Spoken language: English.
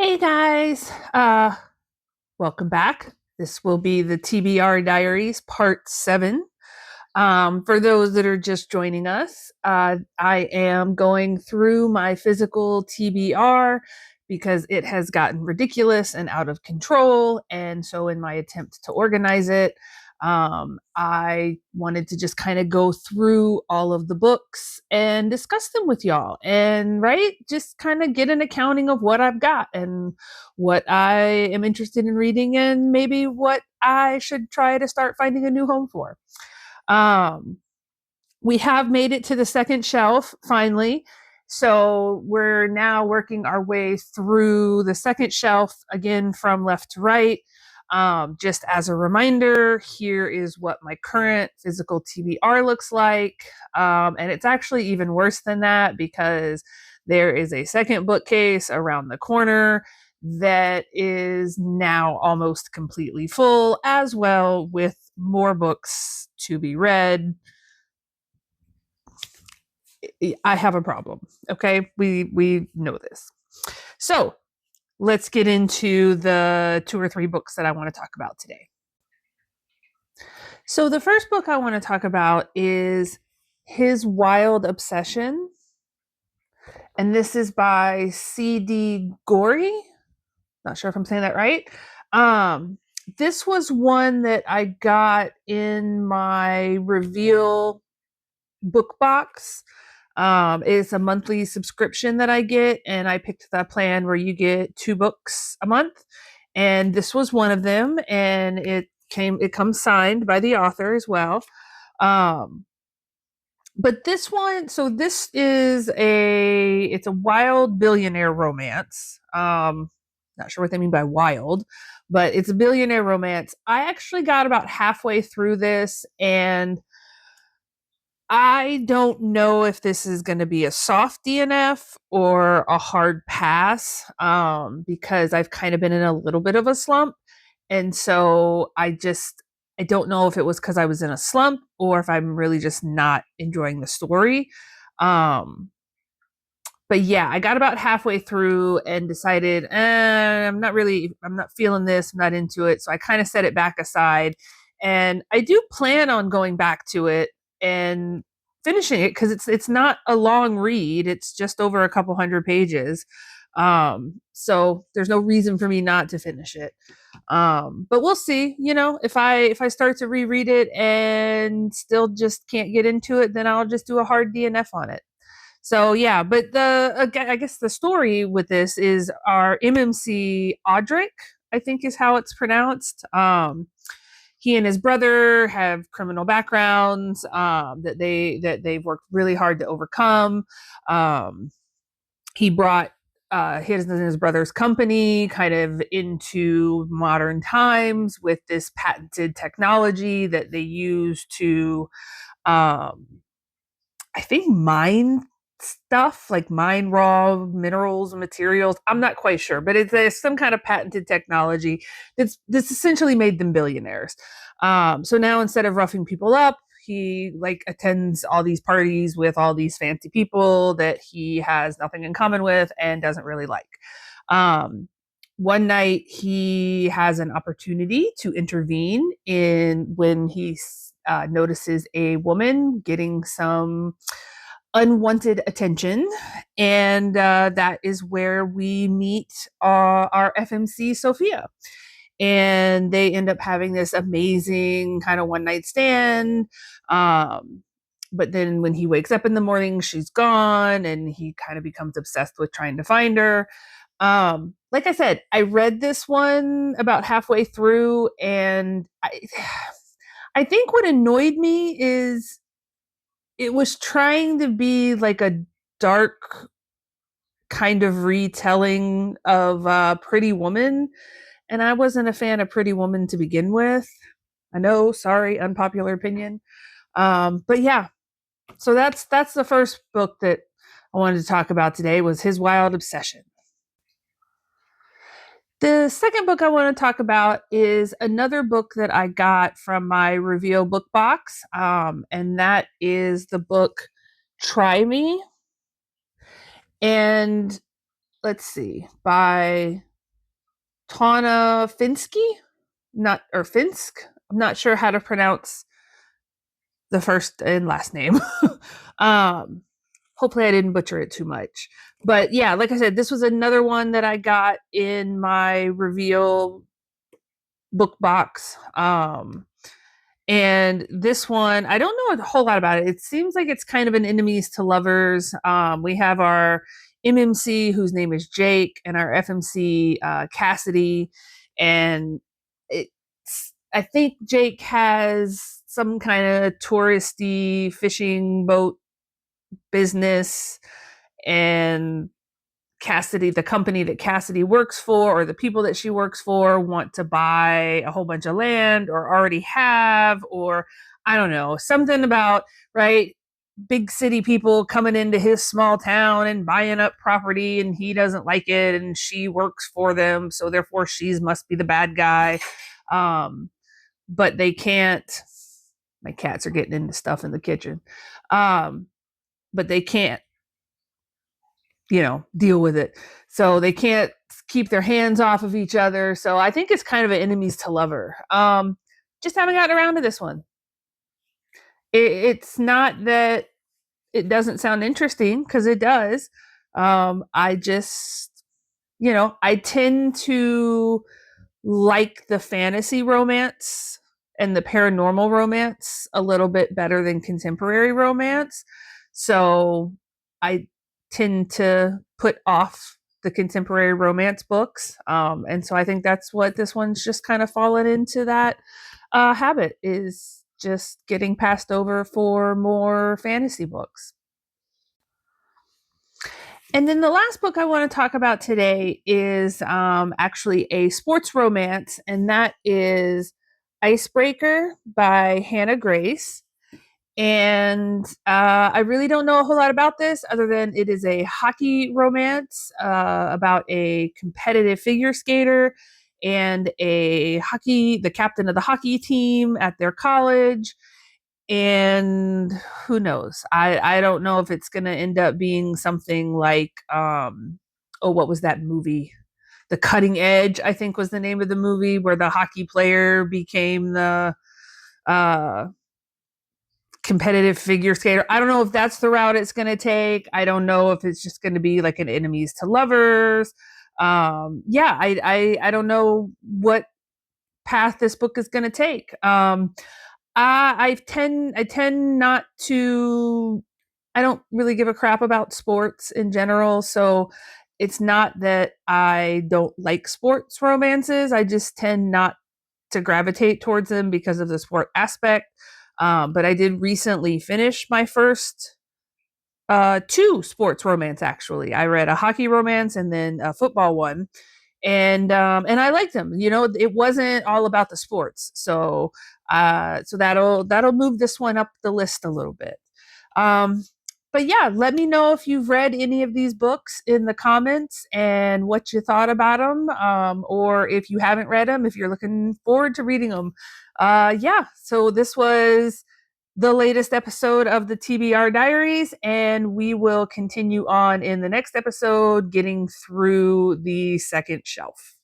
Hey guys, welcome back. This will be the TBR Diaries part 7. For those that are just joining us, I am going through my physical TBR because it has gotten ridiculous and out of control. And so, in my attempt to organize it, I wanted to just kind of go through all of the books and discuss them with y'all. And, right, just kind of get an accounting of what I've got and what I am interested in reading, and maybe what I should try to start finding a new home for. Um, we have made it to the second shelf finally. So we're now working our way through the second shelf again from left to right. Just as a reminder, here is what my current physical TBR looks like. And it's actually even worse than that because there is a second bookcase around the corner that is now almost completely full, as well with more books to be read. I have a problem. Okay, we know this. So let's get into the two or three books that I want to talk about today. So the first book I want to talk about is His Wild Obsession, and this is by C.D. Gorey. Not sure if I'm saying that right. Um, this was one that I got in my reveal book box. It's a monthly subscription that I get, and I picked that plan where you get 2 books a month, and this was one of them, and it comes signed by the author as well. Um, but this one, so this is it's a wild billionaire romance. Not sure what they mean by wild, but it's a billionaire romance. I actually got about halfway through this, and I don't know if this is going to be a soft DNF or a hard pass, because I've kind of been in a little bit of a slump. And so I don't know if it was because I was in a slump or if I'm really just not enjoying the story. Um, but yeah, I got about halfway through and decided, I'm not feeling this, I'm not into it. So I kind of set it back aside. And I do plan on going back to it and finishing it because it's not a long read. It's just over a couple hundred pages. So there's no reason for me not to finish it. But we'll see. If I start to reread it and still just can't get into it, then I'll just do a hard DNF on it. So yeah, but I guess the story with this is our MMC Audric, I think is how it's pronounced. He and his brother have criminal backgrounds, that they've worked really hard to overcome. He brought his and his brother's company kind of into modern times with this patented technology that they use to, um, I think, mine stuff, like mine raw minerals and materials. I'm not quite sure, but it's some kind of patented technology that's essentially made them billionaires. So now instead of roughing people up, he like attends all these parties with all these fancy people that he has nothing in common with and doesn't really like. Um, One night he has an opportunity to intervene in when he notices a woman getting some unwanted attention. And that is where we meet our FMC Sophia. And they end up having this amazing kind of one night stand. Um, but then when he wakes up in the morning, she's gone, and he kind of becomes obsessed with trying to find her. Like I said, I read this one about halfway through, and I think what annoyed me is it was trying to be like a dark kind of retelling of Pretty Woman, and I wasn't a fan of Pretty Woman to begin with. I know, sorry, unpopular opinion. But yeah, so that's the first book that I wanted to talk about today was His Wild Obsession. The second book I want to talk about is another book that I got from my Reveal book box, and that is the book Try Me. And let's see, by Tana Finsky, not or Finsk. I'm not sure how to pronounce the first and last name. um, Hopefully, I didn't butcher it too much. But yeah, like I said, this was another one that I got in my reveal book box. And this one, I don't know a whole lot about it. It seems like it's kind of an enemies to lovers. We have our MMC, whose name is Jake, and our FMC, Cassidy. And I think Jake has some kind of touristy fishing boat business, and Cassidy, the company that Cassidy works for, or the people that she works for, want to buy a whole bunch of land or already have, or I don't know, something about, right? Big city people coming into his small town and buying up property, and he doesn't like it, and she works for them, so therefore she must be the bad guy. Um, but they can't. My cats are getting into stuff in the kitchen. Um, but they can't, deal with it. So they can't keep their hands off of each other. So I think it's kind of an enemies to lover. Just haven't gotten around to this one. It's not that it doesn't sound interesting, because it does. I just, I tend to like the fantasy romance and the paranormal romance a little bit better than contemporary romance. So I tend to put off the contemporary romance books. And so I think that's what this one's just kind of fallen into, that habit, is just getting passed over for more fantasy books. And then the last book I want to talk about today is actually a sports romance, and that is Icebreaker by Hannah Grace. And I really don't know a whole lot about this, other than it is a hockey romance about a competitive figure skater and the captain of the hockey team at their college. And who knows, I don't know if it's going to end up being something like oh, what was that movie, The Cutting Edge, I think was the name of the movie, where the hockey player became the uh competitive figure skater. I don't know if that's the route it's going to take. I don't know if it's just going to be like an enemies to lovers. Yeah, I don't know what path this book is going to take. I tend not to. I don't really give a crap about sports in general, so it's not that I don't like sports romances. I just tend not to gravitate towards them because of the sport aspect. But I did recently finish my first two sports romance. Actually, I read a hockey romance and then a football one, and I liked them. It wasn't all about the sports, so that'll move this one up the list a little bit. Um, but yeah, let me know if you've read any of these books in the comments and what you thought about them, or if you haven't read them, if you're looking forward to reading them. Yeah, so this was the latest episode of the TBR Diaries, and we will continue on in the next episode, getting through the second shelf.